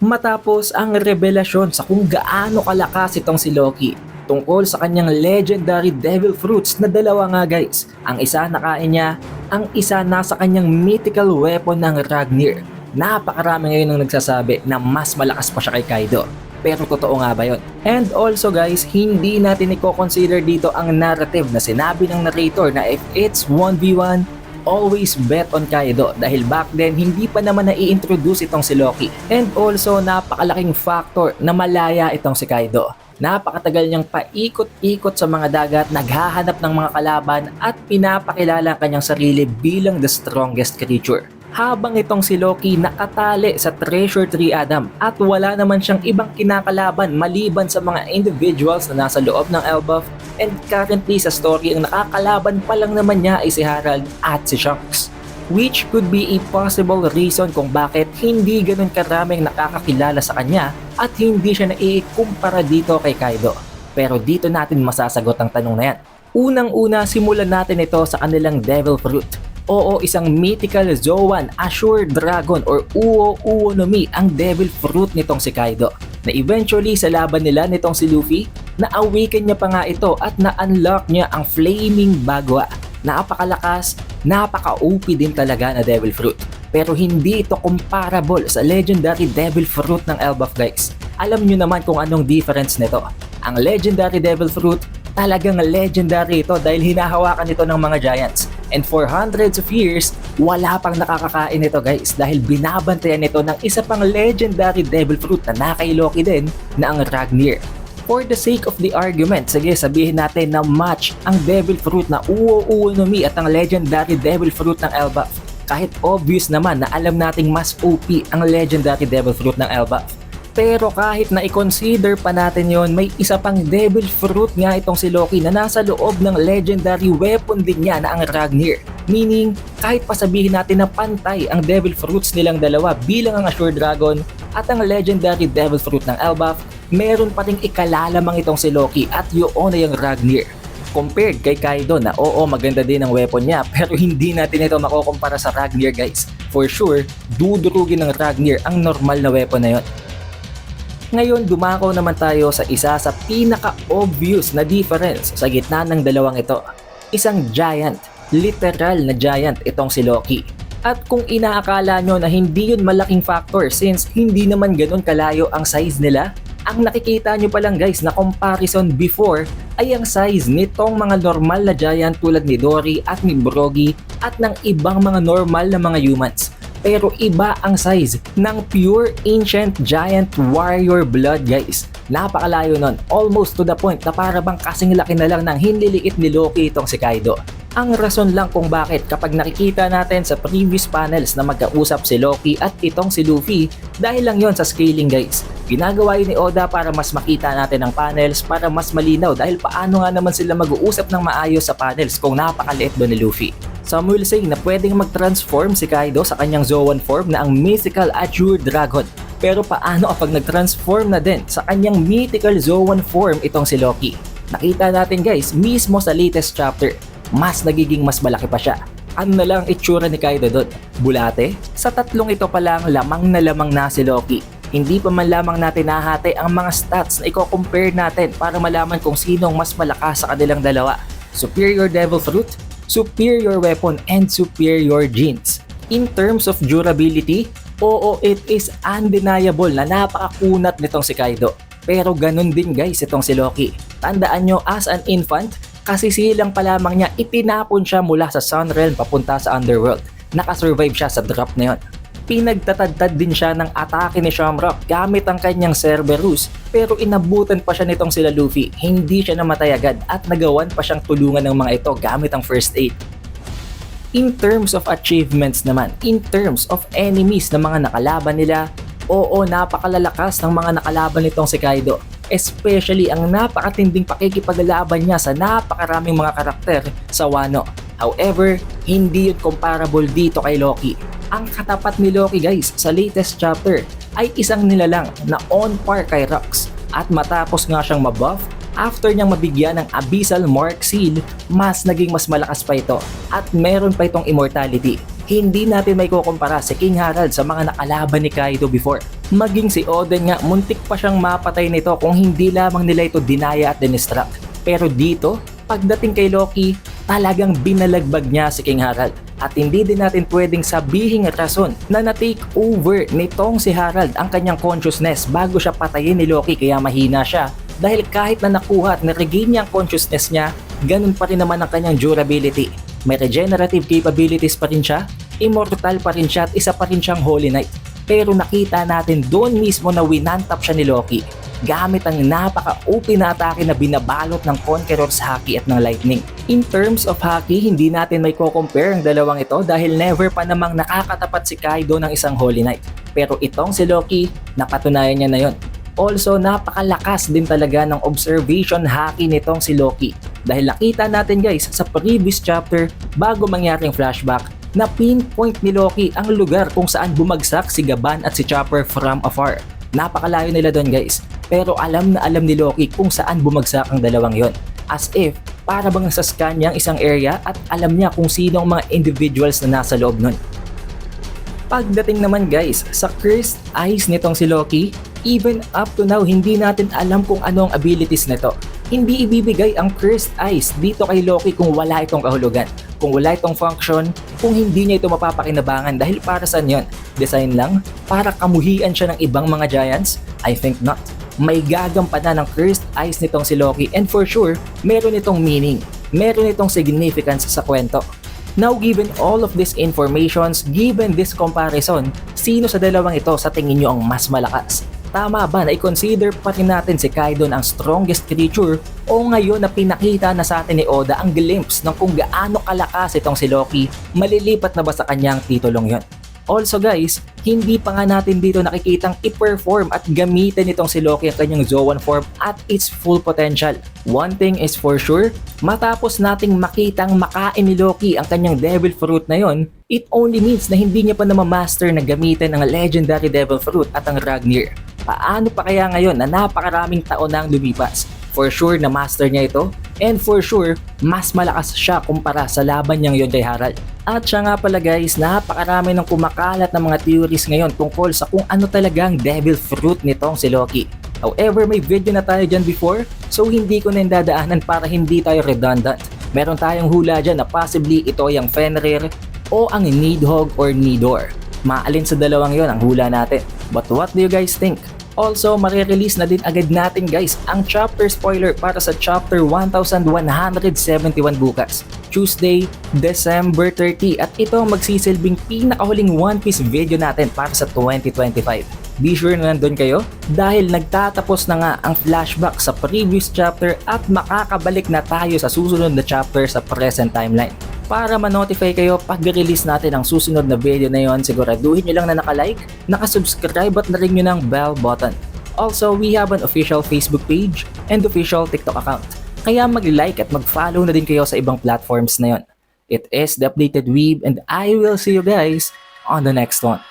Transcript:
Matapos ang revelasyon sa kung gaano kalakas itong si Loki tungkol sa kanyang legendary devil fruits na dalawa nga guys. Ang isa nakain niya, ang isa nasa kanyang mythical weapon ng Ragnir. Napakarami ngayon ang nagsasabi na mas malakas pa siya kay Kaido. Pero totoo nga ba yun? And also guys, hindi natin i-consider dito ang narrative na sinabi ng narrator na if it's 1v1, always bet on Kaido dahil back then hindi pa naman nai-introduce itong si Loki. And also napakalaking factor na malaya itong si Kaido. Napakatagal niyang paikot-ikot sa mga dagat, naghahanap ng mga kalaban at pinapakilala ang kanyang sarili bilang the strongest creature. Habang itong si Loki nakatali sa Treasure Tree Adam at wala naman siyang ibang kinakalaban maliban sa mga individuals na nasa loob ng Elbaf, and currently sa story ang nakakalaban pa lang naman niya ay si Harald at si Shanks. Which could be a possible reason kung bakit hindi ganun karaming nakakakilala sa kanya at hindi siya naiikumpara dito kay Kaido. Pero dito natin masasagot ang tanong na yan. Unang-una, simulan natin ito sa kanilang Devil Fruit. Oo, isang mythical Zoan Azure Dragon or Uo no Mi ang devil fruit nitong si Kaido. Na eventually sa laban nila nitong si Luffy, na-awaken niya pa nga ito at na-unlock niya ang Flaming Bagwa. Napakalakas, napaka-OP din talaga na devil fruit. Pero hindi ito comparable sa legendary devil fruit ng Elbaf guys. Alam nyo naman kung anong difference nito. Ang legendary devil fruit, talagang legendary ito dahil hinahawakan ito ng mga giants. And for hundreds of years, wala pang nakakakain ito guys dahil binabantayan ito ng isa pang legendary devil fruit na nakay Loki din na ang Ragnir. For the sake of the argument, sige sabihin natin na match ang devil fruit na Uo no Mi at ang legendary devil fruit ng Elbaf. Kahit obvious naman na alam nating mas OP ang legendary devil fruit ng Elbaf. Pero kahit na i-consider pa natin yon, may isa pang devil fruit nga itong si Loki na nasa loob ng legendary weapon din niya na ang Ragnir. Meaning, kahit pa sabihin natin na pantay ang devil fruits nilang dalawa bilang ang Azure Dragon at ang legendary devil fruit ng Elbaf, meron pa ring ikalalamang itong si Loki at yun ay ang Ragnir. Compared kay Kaido na oo maganda din ang weapon niya pero hindi natin ito makukumpara sa Ragnir guys. For sure, dudurugin ng Ragnir ang normal na weapon na yon. Ngayon dumako naman tayo sa isa sa pinaka-obvious na difference sa gitna ng dalawang ito. Isang giant, literal na giant itong si Loki. At kung inaakala nyo na hindi yun malaking factor since hindi naman ganun kalayo ang size nila, ang nakikita nyo pa lang guys na comparison before ay ang size nitong mga normal na giant tulad ni Dory at ni Brogy at ng ibang mga normal na mga humans. Pero iba ang size ng pure ancient giant warrior blood guys. Napakalayo nun, almost to the point na para bang kasing laki na lang ng hinliliit ni Loki itong si Kaido. Ang rason lang kung bakit kapag nakikita natin sa previous panels na magkausap si Loki at itong si Luffy, dahil lang yon sa scaling guys. Ginagawa yun ni Oda para mas makita natin ang panels para mas malinaw dahil paano nga naman sila mag-uusap ng maayos sa panels kung napakaliit doon ni Luffy. Some will say na pwedeng mag-transform si Kaido sa kanyang Zoan form na ang mythical Azure Dragon. Pero paano kapag nag-transform na din sa kanyang mythical Zoan form itong si Loki? Nakita natin guys, mismo sa latest chapter, mas nagiging mas malaki pa siya. Ano na lang itsura ni Kaido doon? Bulate? Sa tatlong ito pa lang, lamang na si Loki. Hindi pa man lamang natin nahati ang mga stats na i-compare natin para malaman kung sinong mas malakas sa kanilang dalawa. Superior Devil Fruit, superior weapon, and superior genes. In terms of durability, oo, it is undeniable na napakakunat nitong si Kaido. Pero ganun din guys itong si Loki. Tandaan nyo, as an infant, kasisilang pa lamang niya itinapon siya mula sa Sun Realm papunta sa Underworld. Nakasurvive siya sa drop na yon. Pinagtatadtad din siya ng atake ni Shamrock gamit ang kanyang Cerberus pero inabutan pa siya nitong sila Luffy. Hindi siya namatay agad at nagawan pa siyang tulungan ng mga ito gamit ang first aid. In terms of achievements naman, in terms of enemies na mga nakalaban nila, oo napakalalakas ng mga nakalaban nitong si Kaido. Especially ang napakatinding pakikipaglalaban niya sa napakaraming mga karakter sa Wano. However, hindi yun comparable dito kay Loki. Ang katapat ni Loki guys sa latest chapter ay isang nilalang na on par kay Rox. At matapos nga siyang mabuff, after niyang mabigyan ng Abyssal Mark Seal, mas naging mas malakas pa ito at meron pa itong immortality. hindi natin may kukumpara si King Harald sa mga nakalaban ni Kaido before. Maging si Oden nga, muntik pa siyang mapatay nito kung hindi lamang nila ito dinaya at dinistract. Pero dito, pagdating kay Loki, talagang binalagbag niya si King Harald. At hindi din natin pwedeng sabihing rason na na-take over nitong si Harald ang kanyang consciousness bago siya patayin ni Loki, kaya mahina siya. Dahil kahit na nakuha at na-regain niya ang consciousness niya, ganun pa rin naman ang kanyang durability. May regenerative capabilities pa rin siya, immortal pa rin siya at isa pa rin siyang Holy Knight. Pero nakita natin doon mismo na winantap siya ni Loki gamit ang napaka-OP na atake na binabalot ng Conqueror's Haki at ng Lightning. In terms of Haki, hindi natin may ko-compare ang dalawang ito dahil never pa namang nakakatapat si Kaido ng isang Holy Knight. Pero itong si Loki, napatunayan niya na yon. Also, napakalakas din talaga ng observation haki nitong si Loki. Dahil nakita natin guys sa previous chapter bago mangyaring flashback na pinpoint ni Loki ang lugar kung saan bumagsak si Gaban at si Chopper from afar. Napakalayo nila doon guys, pero alam na alam ni Loki kung saan bumagsak ang dalawang yon. As if para bang nasa scan niya ang isang area at alam niya kung sino ang mga individuals na nasa loob nun. Pagdating naman guys sa cursed eyes nitong si Loki, even up to now hindi natin alam kung ano ang abilities nito. Hindi ibibigay ang cursed eyes dito kay Loki kung wala itong kahulugan, kung wala itong function, kung hindi niya ito mapapakinabangan dahil para saan yun? Design lang? Para kamuhian siya ng ibang mga giants? I think not. May gagampanan ng cursed eyes nitong si Loki and for sure, meron itong meaning, meron itong significance sa kwento. Now given all of these informations, given this comparison, sino sa dalawang ito sa tingin nyo ang mas malakas? Tama ba na i-consider pa rin natin si Kaido ang strongest creature o ngayon na pinakita na sa atin ni Oda ang glimpse ng kung gaano kalakas itong si Loki, malilipat na ba sa kanyang titulong yon? Also guys, hindi pa nga natin dito nakikitang i-perform at gamitin itong si Loki ang kanyang Zoan form at its full potential. One thing is for sure, matapos nating makitang makain ni Loki ang kanyang Devil Fruit na yon, it only means na hindi niya pa na-master na gamitin ang Legendary Devil Fruit at ang Ragnir. Paano pa kaya ngayon na napakaraming taon na ang lumipas? For sure na master niya ito and for sure mas malakas siya kumpara sa laban niyang yon kay Harald. At siya nga pala guys, napakarami ng kumakalat ng mga theories ngayon tungkol sa kung ano talagang Devil Fruit nitong si Loki. However, may video na tayo dyan before so hindi ko na dadaanan para hindi tayo redundant. Meron tayong hula dyan na possibly ito yung Fenrir o ang Nidhogg or Nidor. Maalin sa dalawang yon ang hula natin. But what do you guys think? Also, marirelease na din agad natin guys ang chapter spoiler para sa chapter 1171 bukas, Tuesday, December 30 at ito magsisilbing pinakahuling One Piece video natin para sa 2025. Be sure na nandun kayo dahil nagtatapos na nga ang flashback sa previous chapter at makakabalik na tayo sa susunod na chapter sa present timeline. Para ma-notify kayo pag release natin ang susunod na video na yon, siguraduhin nyo lang na naka-like, naka-subscribe at na rin nyo ng bell button. Also, we have an official Facebook page and official TikTok account. Kaya mag-like at mag-follow na din kayo sa ibang platforms na yon. It is The Updated Weeb and I will see you guys on the next one.